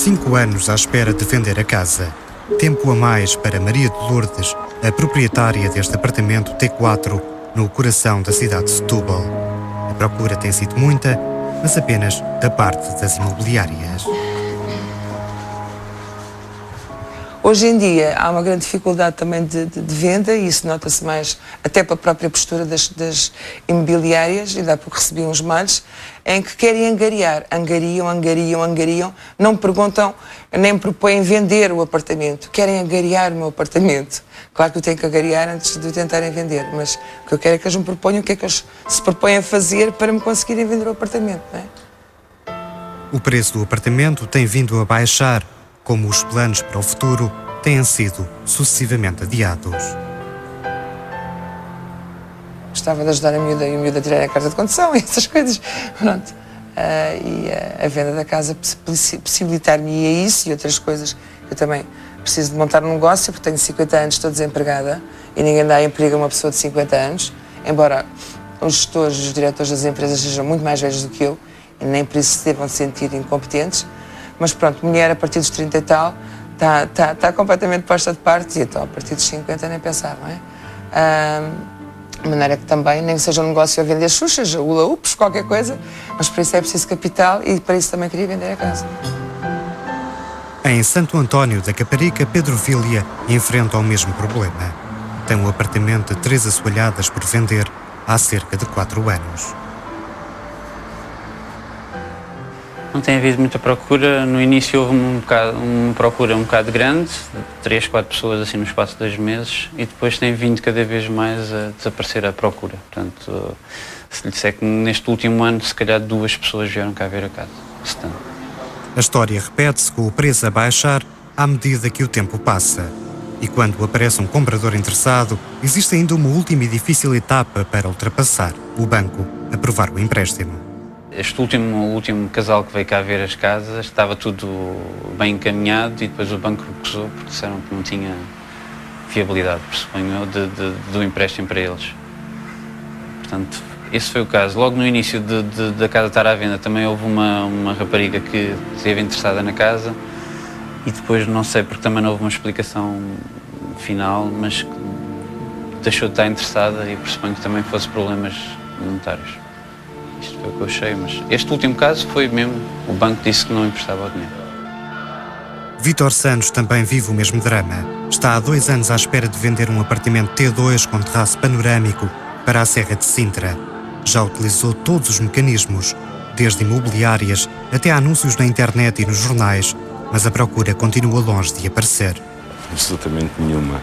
5 anos à espera de vender a casa. Tempo a mais para Maria de Lourdes, a proprietária deste apartamento T4, no coração da cidade de Setúbal. A procura tem sido muita, mas apenas da parte das imobiliárias. Hoje em dia há uma grande dificuldade também de venda e isso nota-se mais até pela própria postura das imobiliárias. Ainda há pouco recebi uns mails em que querem angariam, não perguntam, nem me propõem vender o apartamento, querem angariar o meu apartamento. Claro que eu tenho que angariar antes de tentarem vender, mas o que eu quero é que eles me proponham o que é que eles se propõem a fazer para me conseguirem vender o apartamento, não é? O preço do apartamento tem vindo a baixar, como os planos para o futuro têm sido sucessivamente adiados. Gostava de ajudar a miúda a tirar a carta de condução e essas coisas. Pronto. E a venda da casa possibilitar-me isso e outras coisas. Eu também preciso de montar um negócio porque tenho 50 anos, estou desempregada e ninguém dá emprego a uma pessoa de 50 anos, embora os gestores e os diretores das empresas sejam muito mais velhos do que eu e nem por isso se devam sentir incompetentes. Mas pronto, mulher a partir dos 30 e tal está completamente posta de parte e então a partir dos 50 nem pensar, não é? De maneira que também, nem que seja um negócio a vender xuxas, hula-hoops, qualquer coisa, mas para isso é preciso capital e para isso também queria vender a casa. Em Santo António da Caparica, Pedro Vília enfrenta o mesmo problema. Tem um apartamento de 3 assoalhadas por vender há cerca de 4 anos. Não tem havido muita procura. No início houve uma procura um bocado grande, 3, 4 pessoas assim no espaço de 2 meses, e depois tem vindo cada vez mais a desaparecer a procura. Portanto, se lhe disser que neste último ano, se calhar 2 pessoas vieram cá ver a casa. A história repete-se com o preço a baixar à medida que o tempo passa. E quando aparece um comprador interessado, existe ainda uma última e difícil etapa para ultrapassar: o banco aprovar o empréstimo. Este último casal que veio cá ver as casas, estava tudo bem encaminhado e depois o banco recusou porque disseram que não tinha fiabilidade, pressuponho eu, do empréstimo para eles. Portanto, esse foi o caso. Logo no início da casa estar à venda também houve uma rapariga que esteve interessada na casa e depois não sei porque também não houve uma explicação final, mas deixou de estar interessada e pressuponho que também fosse problemas monetários. Isto foi o que eu achei, mas este último caso foi mesmo, o banco disse que não emprestava o dinheiro. Vítor Santos também vive o mesmo drama. Está há 2 anos à espera de vender um apartamento T2 com terraço panorâmico para a Serra de Sintra. Já utilizou todos os mecanismos, desde imobiliárias até anúncios na internet e nos jornais, mas a procura continua longe de aparecer. Absolutamente nenhuma.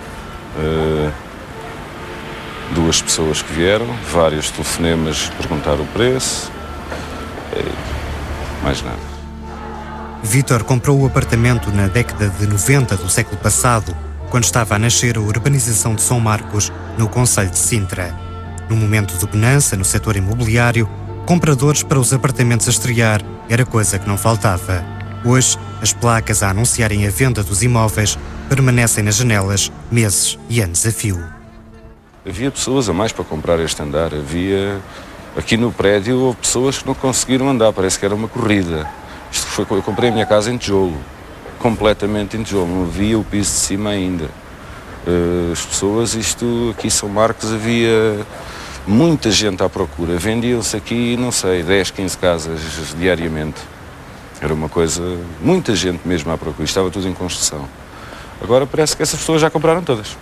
2 pessoas que vieram, vários telefonemas perguntar o preço, mais nada. Vítor comprou o apartamento na década de 90 do século passado, quando estava a nascer a urbanização de São Marcos, no concelho de Sintra. No momento de bonança no setor imobiliário, compradores para os apartamentos a estrear era coisa que não faltava. Hoje, as placas a anunciarem a venda dos imóveis permanecem nas janelas meses e anos a fio. Havia pessoas a mais para comprar este andar. Havia, aqui no prédio, houve pessoas que não conseguiram andar, parece que era uma corrida. Eu comprei a minha casa em tijolo, completamente em tijolo, não havia o piso de cima ainda. As pessoas, aqui em São Marcos havia muita gente à procura. Vendiam-se aqui, não sei, 10, 15 casas diariamente. Era uma coisa, muita gente mesmo à procura, estava tudo em construção. Agora parece que essas pessoas já compraram todas.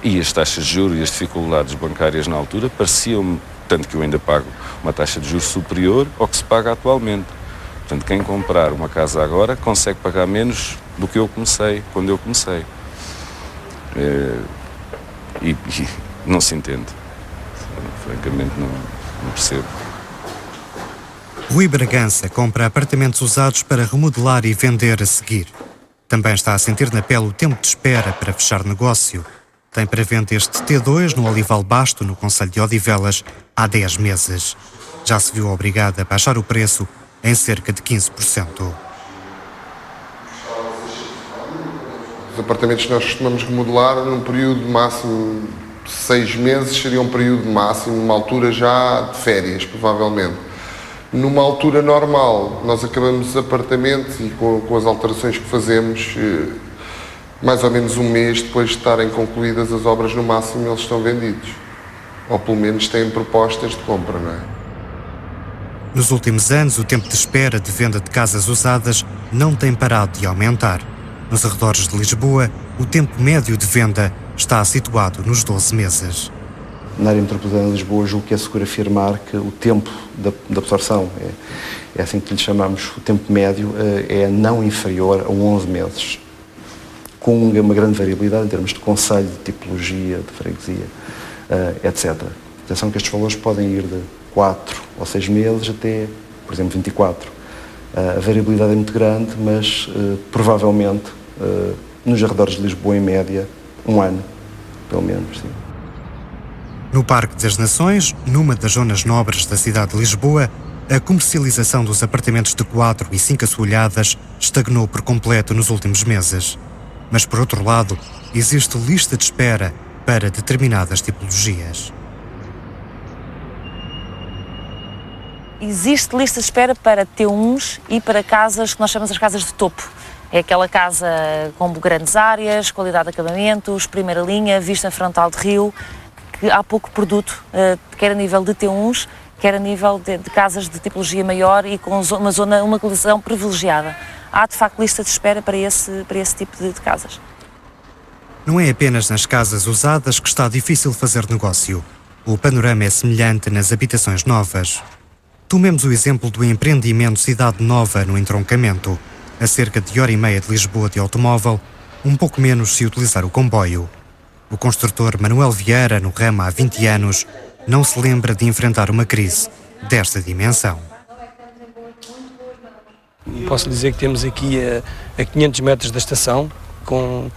E as taxas de juros e as dificuldades bancárias na altura pareciam-me, tanto que eu ainda pago uma taxa de juros superior ao que se paga atualmente. Portanto, quem comprar uma casa agora consegue pagar menos do que eu comecei, quando eu comecei. E não se entende. Francamente, não percebo. Rui Bragança compra apartamentos usados para remodelar e vender a seguir. Também está a sentir na pele o tempo de espera para fechar negócio. Tem para venda este T2 no Olival Basto, no concelho de Odivelas, há 10 meses. Já se viu obrigado a baixar o preço em cerca de 15%. Os apartamentos que nós costumamos remodelar num período máximo de 6 meses seria um período máximo, numa altura já de férias, provavelmente. Numa altura normal, nós acabamos os apartamentos e com as alterações que fazemos, mais ou menos um mês depois de estarem concluídas as obras, no máximo eles estão vendidos. Ou pelo menos têm propostas de compra, não é? Nos últimos anos, o tempo de espera de venda de casas usadas não tem parado de aumentar. Nos arredores de Lisboa, o tempo médio de venda está situado nos 12 meses. Na área metropolitana de Lisboa, julgo que é seguro afirmar que o tempo de absorção, é assim que lhe chamamos, o tempo médio, é não inferior a 11 meses, com uma grande variabilidade em termos de concelho, de tipologia, de freguesia, etc. Atenção que estes valores podem ir de 4 ou 6 meses até, por exemplo, 24. A variabilidade é muito grande, mas provavelmente, nos arredores de Lisboa, em média, 1 ano, pelo menos, sim. No Parque das Nações, numa das zonas nobres da cidade de Lisboa, a comercialização dos apartamentos de 4 e 5 assoalhadas estagnou por completo nos últimos meses. Mas, por outro lado, existe lista de espera para determinadas tipologias. Existe lista de espera para T1s e para casas que nós chamamos as casas de topo. É aquela casa com grandes áreas, qualidade de acabamentos, primeira linha, vista frontal de rio, que há pouco produto, quer a nível de T1s, quer a nível de casas de tipologia maior e com uma localização privilegiada. Há, de facto, lista de espera para esse tipo de casas. Não é apenas nas casas usadas que está difícil fazer negócio. O panorama é semelhante nas habitações novas. Tomemos o exemplo do empreendimento Cidade Nova, no entroncamento, a cerca de 1h30 de Lisboa de automóvel, um pouco menos se utilizar o comboio. O construtor Manuel Vieira, no ramo há 20 anos, não se lembra de enfrentar uma crise desta dimensão. Posso dizer que temos aqui a 500 metros da estação, com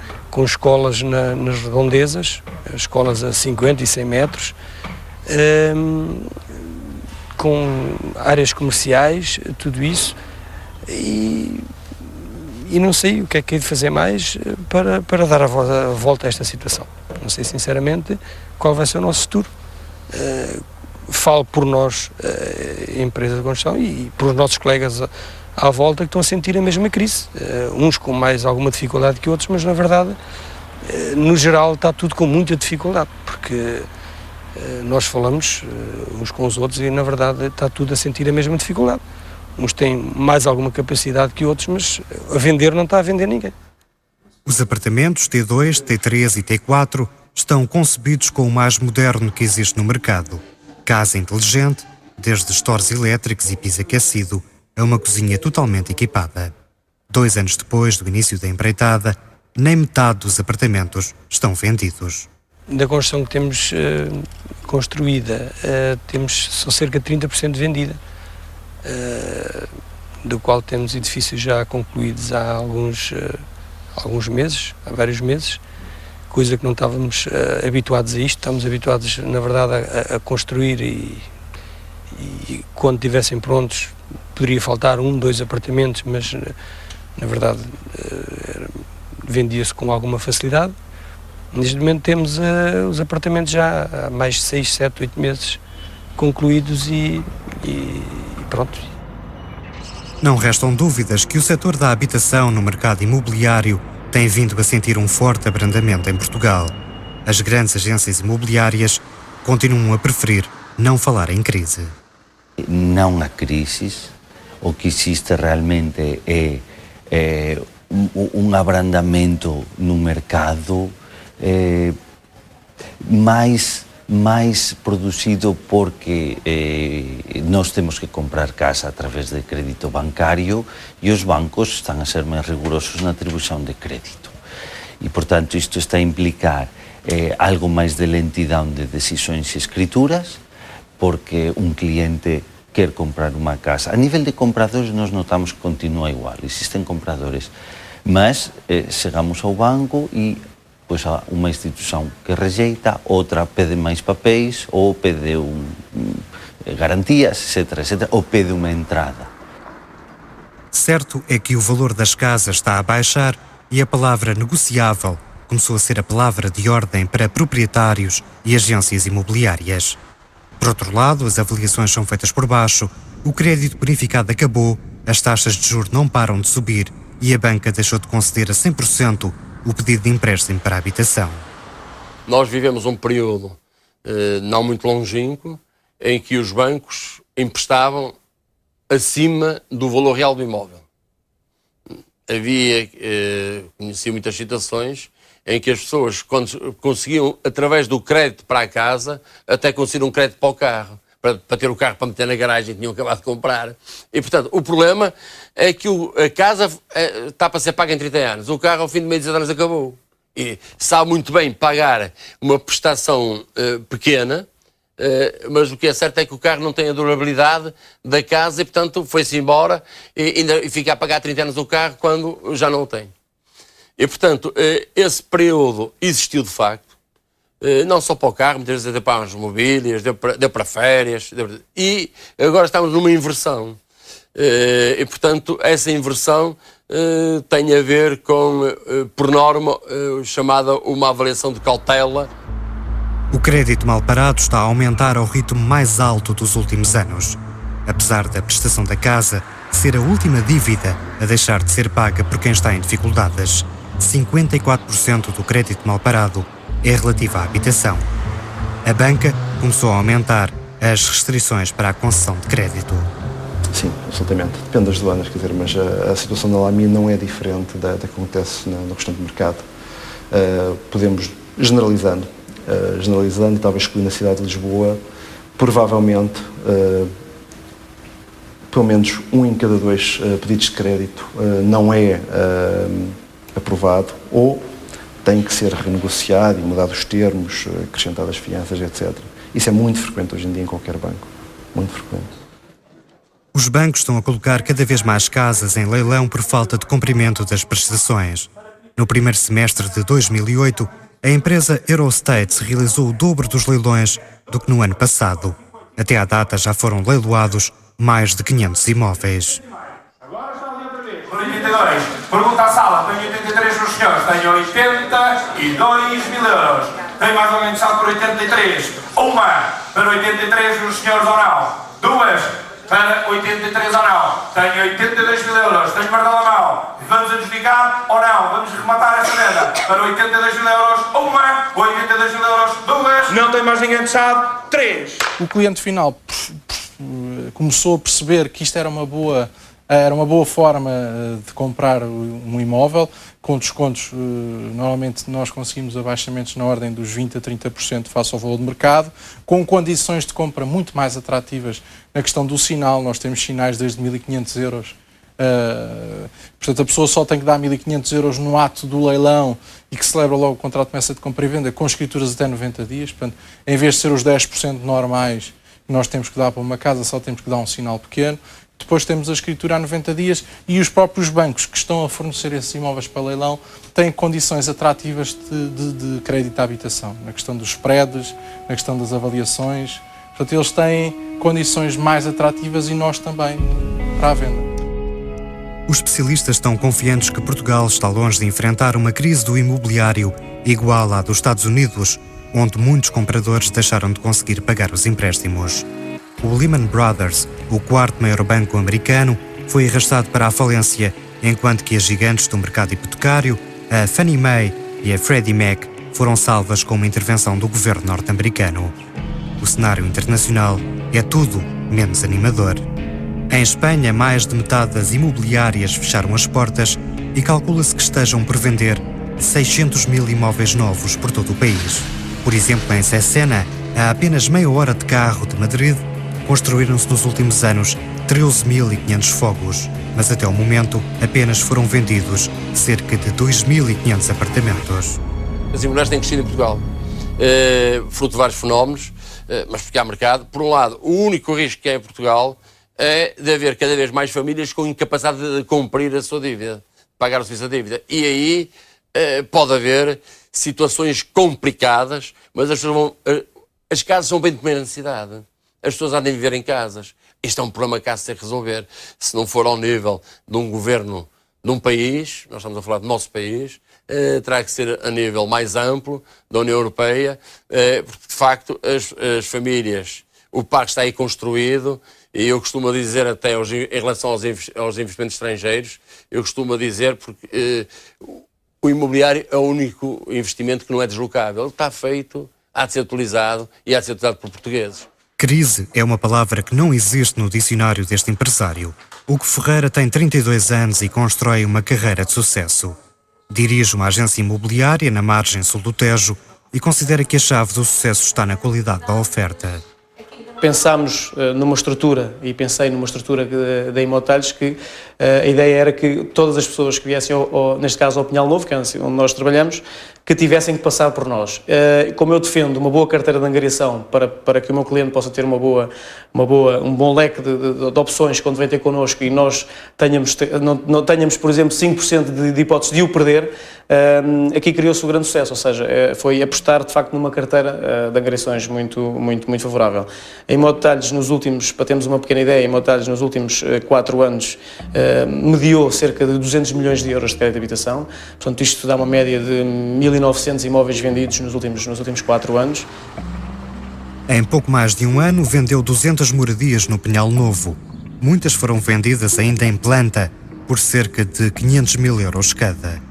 escolas nas redondezas, escolas a 50 e 100 metros, com áreas comerciais, tudo isso, e não sei o que é que hei de fazer mais para dar a volta a esta situação. Não sei sinceramente qual vai ser o nosso futuro. Falo por nós, empresa de construção, e por os nossos colegas à volta que estão a sentir a mesma crise. Uns com mais alguma dificuldade que outros, mas na verdade, no geral, está tudo com muita dificuldade, porque nós falamos uns com os outros e na verdade está tudo a sentir a mesma dificuldade. Uns têm mais alguma capacidade que outros, mas a vender não está a vender ninguém. Os apartamentos T2, T3 e T4 estão concebidos com o mais moderno que existe no mercado. Casa inteligente, desde stores elétricos e piso aquecido a uma cozinha totalmente equipada. 2 anos depois do início da empreitada, nem metade dos apartamentos estão vendidos. Da construção que temos construída, temos só cerca de 30% vendida, do qual temos edifícios já concluídos há alguns meses, há vários meses, coisa que não estávamos habituados a isto. Estamos habituados, na verdade, a construir e quando estivessem prontos poderia faltar 1, 2 apartamentos, mas na verdade vendia-se com alguma facilidade. Neste momento temos os apartamentos já há mais de 6, 7, 8 meses concluídos e pronto. Não restam dúvidas que o setor da habitação no mercado imobiliário tem vindo a sentir um forte abrandamento em Portugal. As grandes agências imobiliárias continuam a preferir não falar em crise. Não há crises. O que existe realmente é um abrandamento no mercado mais produzido porque nós temos que comprar casa através de crédito bancário e os bancos estão a ser mais rigorosos na atribuição de crédito. E, portanto, isto está a implicar algo mais de lentidão de decisões e escrituras, porque um cliente quer comprar uma casa. A nível de compradores, nós notamos que continua igual. Existem compradores, mas chegamos ao banco e pois há uma instituição que rejeita, outra pede mais papéis, ou pede garantias, etc., ou pede uma entrada. Certo é que o valor das casas está a baixar e a palavra negociável começou a ser a palavra de ordem para proprietários e agências imobiliárias. Por outro lado, as avaliações são feitas por baixo o crédito bonificado acabou, as taxas de juros não param de subir e a banca deixou de conceder a 100% o pedido de empréstimo para a habitação. Nós vivemos um período não muito longínquo em que os bancos emprestavam acima do valor real do imóvel. Conheci muitas situações em que as pessoas, quando conseguiam, através do crédito para a casa, até conseguiram um crédito para o carro, para ter o carro para meter na garagem que tinham acabado de comprar. E, portanto, o problema é que a casa está para ser paga em 30 anos. O carro, ao fim de meio de anos, acabou. E sabe muito bem pagar uma prestação pequena, mas o que é certo é que o carro não tem a durabilidade da casa e, portanto, foi-se embora e fica a pagar 30 anos o carro quando já não o tem. E, portanto, esse período existiu de facto. Não só para o carro, muitas vezes deu para as mobílias, deu para férias, e agora estamos numa inversão. E, portanto, essa inversão tem a ver com, por norma, chamada uma avaliação de cautela. O crédito mal parado está a aumentar ao ritmo mais alto dos últimos anos. Apesar da prestação da casa ser a última dívida a deixar de ser paga por quem está em dificuldades, 54% do crédito mal parado é relativo à habitação. A banca começou a aumentar as restrições para a concessão de crédito. Sim, absolutamente. Depende das zonas, quer dizer, mas a situação da Lami não é diferente da que acontece no restante mercado. Podemos, generalizando, talvez excluindo a cidade de Lisboa, provavelmente, pelo menos 1 em cada 2 pedidos de crédito não é aprovado ou tem que ser renegociado e mudado os termos, acrescentadas fianças, etc. Isso é muito frequente hoje em dia em qualquer banco. Muito frequente. Os bancos estão a colocar cada vez mais casas em leilão por falta de cumprimento das prestações. No primeiro semestre de 2008, a empresa Eurostates realizou o dobro dos leilões do que no ano passado. Até à data já foram leiloados mais de 500 imóveis. Pergunta à sala, tenho 83 nos senhores, tenho 82 mil euros. Tem mais alguém que sabe por 83? Uma para 83 nos senhores ou não? Duas para 83 ou não? Tenho 82 mil euros, tenho guardado a mão. Vamos adjudicar ou não? Vamos rematar esta venda para 82 mil euros, uma, 82 mil euros, duas. Não tem mais ninguém que sabe, três. O cliente final começou a perceber que isto era uma boa forma de comprar um imóvel, com descontos, normalmente nós conseguimos abaixamentos na ordem dos 20% a 30% face ao valor de mercado, com condições de compra muito mais atrativas na questão do sinal. Nós temos sinais desde 1.500 euros, portanto a pessoa só tem que dar 1.500 euros no ato do leilão e que celebra logo o contrato de messa de compra e venda com escrituras até 90 dias, portanto em vez de ser os 10% normais que nós temos que dar para uma casa, só temos que dar um sinal pequeno. Depois temos a escritura a 90 dias e os próprios bancos que estão a fornecer esses imóveis para leilão têm condições atrativas de crédito à habitação, na questão dos spreads, na questão das avaliações. Portanto, eles têm condições mais atrativas e nós também para a venda. Os especialistas estão confiantes que Portugal está longe de enfrentar uma crise do imobiliário igual à dos Estados Unidos, onde muitos compradores deixaram de conseguir pagar os empréstimos. O Lehman Brothers, o quarto maior banco americano, foi arrastado para a falência, enquanto que as gigantes do mercado hipotecário, a Fannie Mae e a Freddie Mac, foram salvas com uma intervenção do governo norte-americano. O cenário internacional é tudo menos animador. Em Espanha, mais de metade das imobiliárias fecharam as portas e calcula-se que estejam por vender 600 mil imóveis novos por todo o país. Por exemplo, em Cesena, a apenas meia hora de carro de Madrid, construíram-se nos últimos anos 13.500 fogos, mas até o momento apenas foram vendidos cerca de 2.500 apartamentos. As imobiliárias têm crescido em Portugal, fruto de vários fenómenos, mas porque há mercado. Por um lado, o único risco que há em Portugal é de haver cada vez mais famílias com incapacidade de cumprir a sua dívida, de pagar o serviço da dívida. E aí pode haver situações complicadas, mas as casas são bem de primeira necessidade. As pessoas andam a viver em casas. Este é um problema que há de ser resolver. Se não for ao nível de um governo de um país, nós estamos a falar do nosso país, terá que ser a nível mais amplo da União Europeia, porque de facto as famílias, o parque está aí construído E eu costumo dizer até em relação aos investimentos estrangeiros, eu costumo dizer porque o imobiliário é o único investimento que não é deslocável. Ele está feito, há de ser utilizado e há de ser utilizado por portugueses. Crise é uma palavra que não existe no dicionário deste empresário. Hugo Ferreira tem 32 anos e constrói uma carreira de sucesso. Dirige uma agência imobiliária na margem sul do Tejo e considera que a chave do sucesso está na qualidade da oferta. Pensámos numa estrutura, e pensei numa estrutura da Imotalhos, que a ideia era que todas as pessoas que viessem, neste caso ao Pinhal Novo, que é onde nós trabalhamos, que tivessem que passar por nós. Como eu defendo uma boa carteira de angariação para que o meu cliente possa ter um bom leque de opções quando vem ter connosco e nós não tenhamos, por exemplo, 5% de hipótese de o perder, aqui criou-se um grande sucesso, ou seja, foi apostar de facto numa carteira de angariações muito favorável. Em Imotalhos, para termos uma pequena ideia, em Imotalhos nos últimos 4 anos mediou cerca de 200 milhões de euros de crédito de habitação, portanto isto dá uma média de 1.900 imóveis vendidos nos últimos 4 anos. Em pouco mais de um ano vendeu 200 moradias no Pinhal Novo. Muitas foram vendidas ainda em planta por cerca de 500 mil euros cada.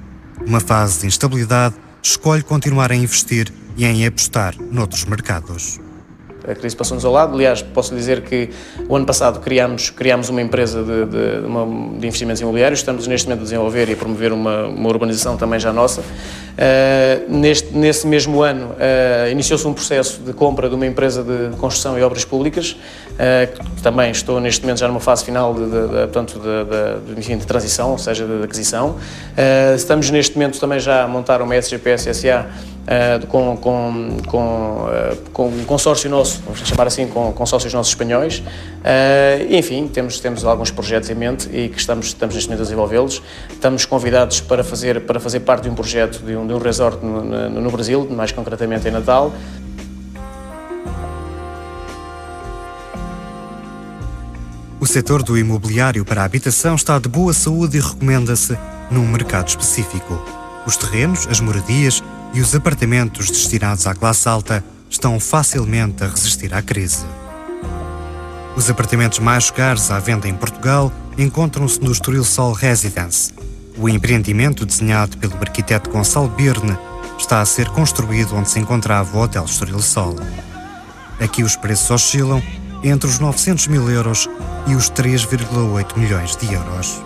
Uma fase de instabilidade, escolhe continuar a investir e em apostar noutros mercados. A crise passou-nos ao lado. Aliás, posso dizer que o ano passado criámos uma empresa de investimentos imobiliários. Estamos neste momento a desenvolver e a promover uma urbanização também já nossa. Nesse mesmo ano, iniciou-se um processo de compra de uma empresa de construção e obras públicas. Também estou neste momento já numa fase final de transição, ou seja, de aquisição. Estamos neste momento também já a montar uma SGPS SA com um consórcio nosso, vamos chamar assim, com sócios nossos espanhóis. Enfim, temos alguns projetos em mente e que estamos neste momento a desenvolvê-los. Estamos convidados para fazer parte de um projeto de um resort no Brasil, mais concretamente em Natal. O setor do imobiliário para a habitação está de boa saúde e recomenda-se num mercado específico. Os terrenos, as moradias e os apartamentos destinados à classe alta estão facilmente a resistir à crise. Os apartamentos mais caros à venda em Portugal encontram-se no Estoril Sol Residence. O empreendimento, desenhado pelo arquiteto Gonçalo Birne, está a ser construído onde se encontrava o Hotel Estoril Sol. Aqui os preços oscilam entre os 900 mil euros e os 3,8 milhões de euros.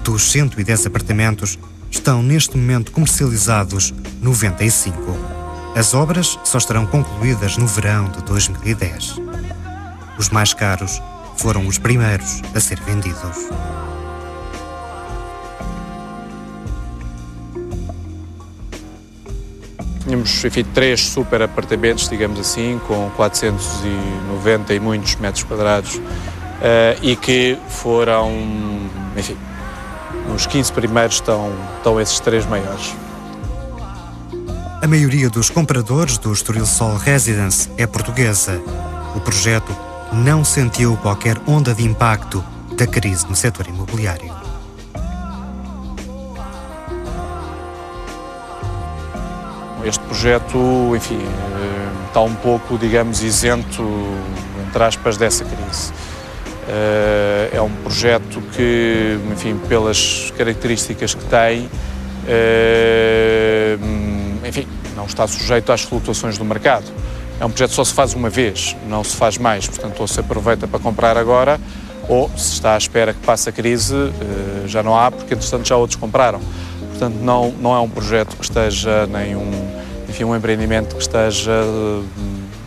Dos 110 apartamentos, estão neste momento comercializados 95. As obras só estarão concluídas no verão de 2010. Os mais caros foram os primeiros a ser vendidos. Tínhamos, enfim, 3 super apartamentos, digamos assim, com 490 e muitos metros quadrados e que foram, enfim, nos 15 primeiros estão esses 3 maiores. A maioria dos compradores do Estoril Sol Residence é portuguesa. O projeto não sentiu qualquer onda de impacto da crise no setor imobiliário. Este projeto, enfim, está um pouco, digamos, isento, entre aspas, dessa crise. É um projeto que, enfim, pelas características que tem, enfim, não está sujeito às flutuações do mercado. É um projeto que só se faz uma vez, não se faz mais, portanto, ou se aproveita para comprar agora, ou se está à espera que passe a crise, já não há, porque, entretanto, já outros compraram. Portanto, não é um projeto que esteja, nem um empreendimento que esteja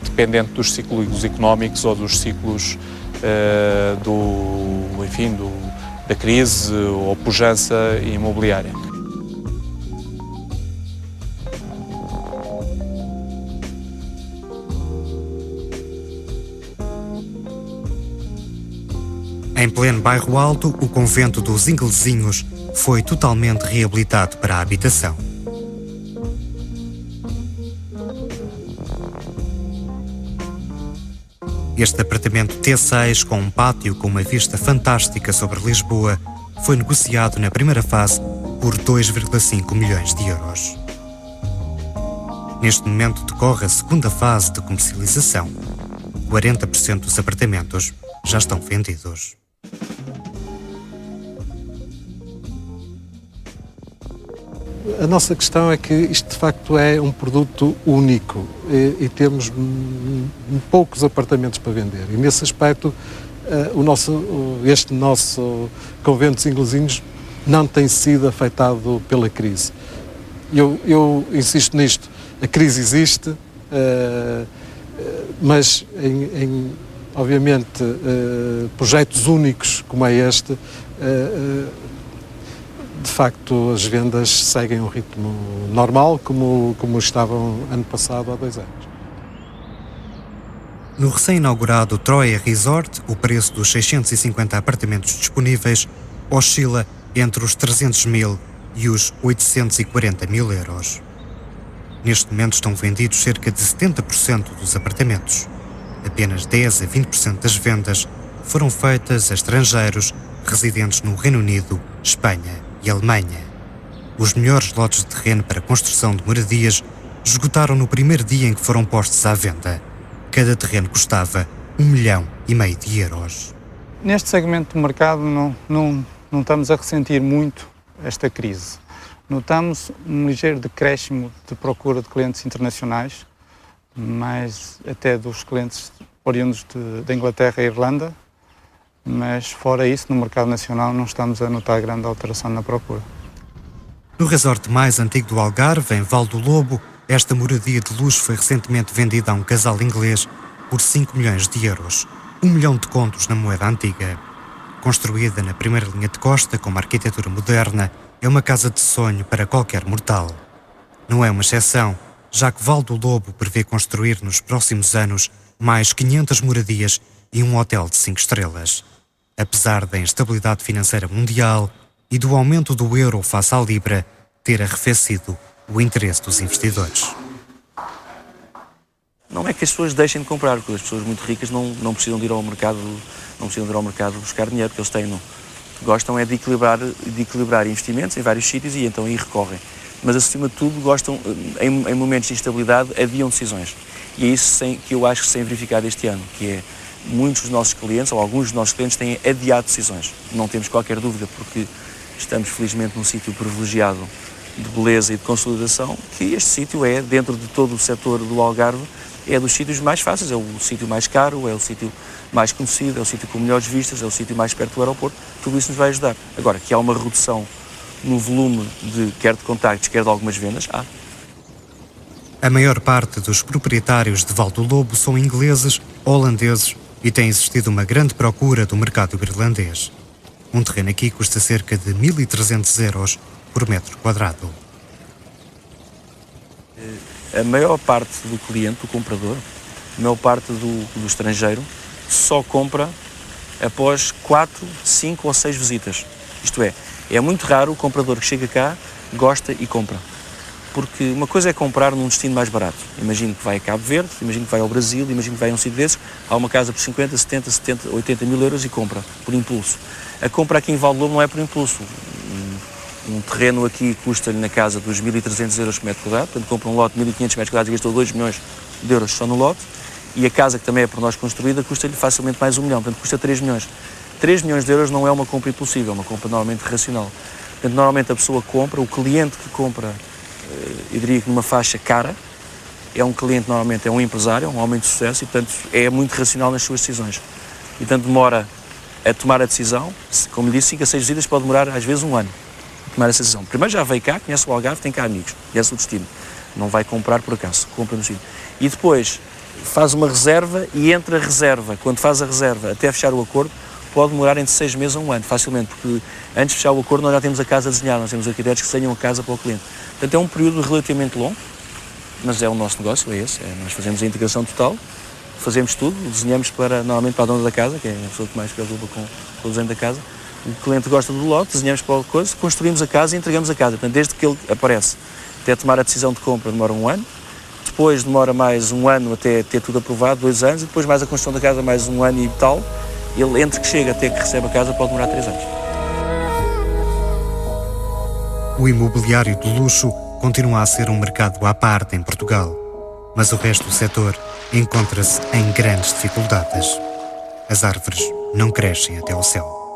dependente dos ciclos económicos ou dos ciclos da crise ou pujança imobiliária. Em pleno bairro Alto, o convento dos Inglesinhos foi totalmente reabilitado para a habitação. Este apartamento T6, com um pátio com uma vista fantástica sobre Lisboa, foi negociado na primeira fase por 2,5 milhões de euros. Neste momento decorre a segunda fase de comercialização. 40% dos apartamentos já estão vendidos. A nossa questão é que isto de facto é um produto único e temos poucos apartamentos para vender. E nesse aspecto, este nosso convento de Singulezinhos não tem sido afetado pela crise. Eu insisto nisto, a crise existe, mas obviamente projetos únicos como é este, de facto as vendas seguem um ritmo normal como estavam ano passado, há 2 anos. No recém-inaugurado Troia Resort, o preço dos 650 apartamentos disponíveis oscila entre os 300 mil e os 840 mil euros. Neste momento estão vendidos cerca de 70% dos apartamentos. Apenas 10 a 20% das vendas foram feitas a estrangeiros residentes no Reino Unido, Espanha e Alemanha. Os melhores lotes de terreno para construção de moradias esgotaram no primeiro dia em que foram postos à venda. Cada terreno custava 1,5 milhão de euros. Neste segmento do mercado não estamos a ressentir muito esta crise. Notamos um ligeiro decréscimo de procura de clientes internacionais, mais até dos clientes oriundos da Inglaterra e Irlanda, mas fora isso, no mercado nacional não estamos a notar grande alteração na procura. No resort mais antigo do Algarve, em Val do Lobo, esta moradia de luxo foi recentemente vendida a um casal inglês por 5 milhões de euros, 1 milhão de contos na moeda antiga. Construída na primeira linha de costa com uma arquitetura moderna, é uma casa de sonho para qualquer mortal. Não é uma exceção, já que Val do Lobo prevê construir nos próximos anos mais 500 moradias e um hotel de 5 estrelas. Apesar da instabilidade financeira mundial e do aumento do euro face à libra ter arrefecido o interesse dos investidores. Não é que as pessoas deixem de comprar, porque as pessoas muito ricas não precisam de ir ao mercado, buscar dinheiro, porque eles gostam é de equilibrar investimentos em vários sítios e então aí recorrem. Mas acima de tudo gostam, em momentos de instabilidade, adiam decisões. E é isso que eu acho que se tem verificado este ano, que é muitos dos nossos clientes, ou alguns dos nossos clientes, têm adiado decisões. Não temos qualquer dúvida, porque estamos felizmente num sítio privilegiado de beleza e de consolidação, que este sítio é, dentro de todo o setor do Algarve, é dos sítios mais fáceis, é o sítio mais caro, é o sítio mais conhecido, é o sítio com melhores vistas, é o sítio mais perto do aeroporto. Tudo isso nos vai ajudar. Agora, que há uma redução no volume quer de contactos, quer de algumas vendas, há. A maior parte dos proprietários de Val do Lobo são ingleses, holandeses e tem existido uma grande procura do mercado irlandês. Um terreno aqui custa cerca de 1.300 euros por metro quadrado. A maior parte do cliente, do comprador, a maior parte do estrangeiro, só compra após 4, 5 ou 6 visitas. Isto é muito raro o comprador que chega cá, gosta e compra. Porque uma coisa é comprar num destino mais barato. Imagino que vai a Cabo Verde, imagino que vai ao Brasil, imagino que vai a um sítio desses, há uma casa por 50, 70, 70, 80 mil euros e compra, por impulso. A compra aqui em Val do Lobo não é por impulso. Um terreno aqui custa-lhe na casa dos 1.300 euros por metro quadrado, portanto compra um lote de 1.500 metros quadrados e gastou 2 milhões de euros só no lote, e a casa que também é por nós construída custa-lhe facilmente mais 1 milhão, portanto custa 3 milhões. 3 milhões de euros não é uma compra impulsiva, é uma compra normalmente racional. Portanto, normalmente a pessoa compra, o cliente que compra, eu diria que numa faixa cara, é um cliente, normalmente é um empresário, é um homem de sucesso e, portanto, é muito racional nas suas decisões. E, portanto, demora a tomar a decisão, como lhe disse, 5 a 6 visitas pode demorar às vezes 1 ano a tomar essa decisão. Primeiro já veio cá, conhece o Algarve, tem cá amigos, conhece o destino. Não vai comprar por acaso, compra no sítio. E depois faz uma reserva e entre a reserva, quando faz a reserva até fechar o acordo, pode demorar entre 6 meses a 1 ano, facilmente, porque antes de fechar o acordo nós já temos a casa desenhada, nós temos arquitetos que desenham a casa para o cliente. Portanto, é um período relativamente longo, mas é o nosso negócio, é esse. Nós fazemos a integração total, fazemos tudo, desenhamos normalmente para a dona da casa, que é a pessoa que mais se preocupa com o desenho da casa. O cliente gosta do lote, desenhamos para a coisa, construímos a casa e entregamos a casa. Portanto, desde que ele aparece até tomar a decisão de compra demora 1 ano, depois demora mais 1 ano até ter tudo aprovado, 2 anos, e depois mais a construção da casa mais 1 ano e tal. Ele, entre que chega até que recebe a casa, pode demorar 3 anos. O imobiliário de luxo continua a ser um mercado à parte em Portugal, mas o resto do setor encontra-se em grandes dificuldades. as árvores não crescem até ao céu.